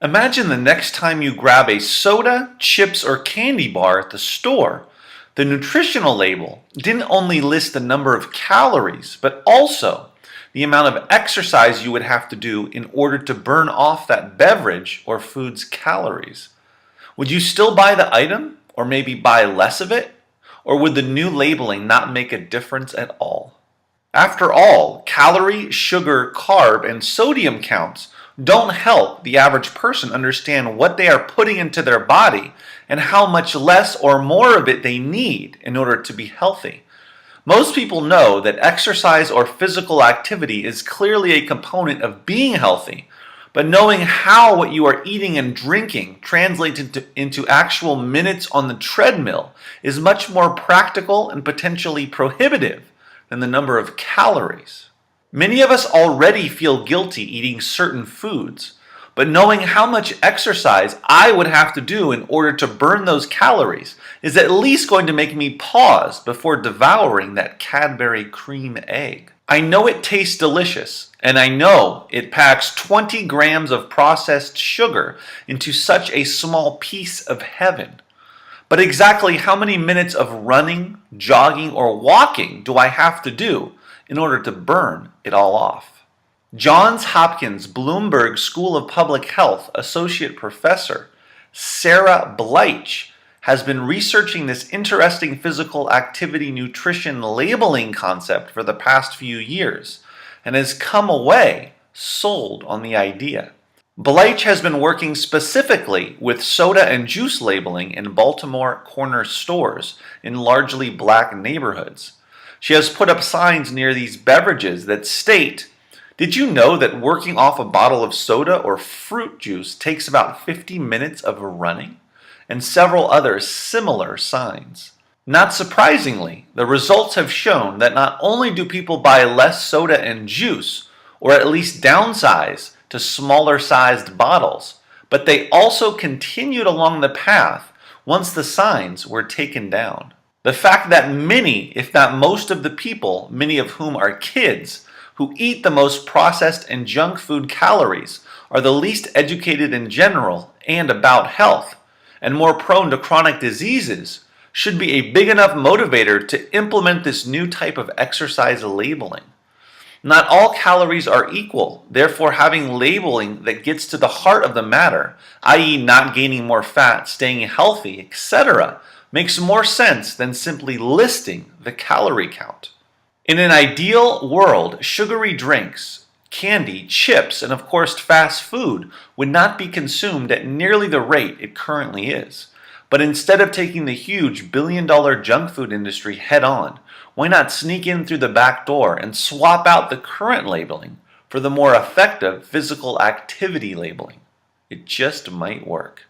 Imagine the next time you grab a soda, chips, or candy bar at the store. The nutritional label didn't only list the number of calories, but also the amount of exercise you would have to do in order to burn off that beverage or food's calories. Would you still buy the item, or maybe buy less of it? Or would the new labeling not make a difference at all? After all, calorie, sugar, carb, and sodium counts don't help the average person understand what they are putting into their body and how much less or more of it they need in order to be healthy. Most people know that exercise or physical activity is clearly a component of being healthy, but knowing how what you are eating and drinking translates into actual minutes on the treadmill is much more practical and potentially prohibitive than the number of calories. Many of us already feel guilty eating certain foods, but knowing how much exercise I would have to do in order to burn those calories is at least going to make me pause before devouring that Cadbury cream egg. I know it tastes delicious, and I know it packs 20 grams of processed sugar into such a small piece of heaven. But exactly how many minutes of running, jogging, or walking do I have to do in order to burn it all off? Johns Hopkins Bloomberg School of Public Health Associate Professor Sarah Bleich has been researching this interesting physical activity nutrition labeling concept for the past few years and has come away sold on the idea. Bleich has been working specifically with soda and juice labeling in Baltimore corner stores in largely black neighborhoods. She has put up signs near these beverages that state, "Did you know that working off a bottle of soda or fruit juice takes about 50 minutes of running?" and several other similar signs. Not surprisingly, the results have shown that not only do people buy less soda and juice, or at least downsize to smaller sized bottles, but they also continued along the path once the signs were taken down. The fact that many, if not most of the people, many of whom are kids, who eat the most processed and junk food calories, are the least educated in general and about health, and more prone to chronic diseases, should be a big enough motivator to implement this new type of exercise labeling. Not all calories are equal, therefore having labeling that gets to the heart of the matter, i.e. not gaining more fat, staying healthy, etc., makes more sense than simply listing the calorie count. In an ideal world, sugary drinks, candy, chips, and of course fast food would not be consumed at nearly the rate it currently is. But instead of taking the huge billion-dollar junk food industry head on, why not sneak in through the back door and swap out the current labeling for the more effective physical activity labeling? It just might work.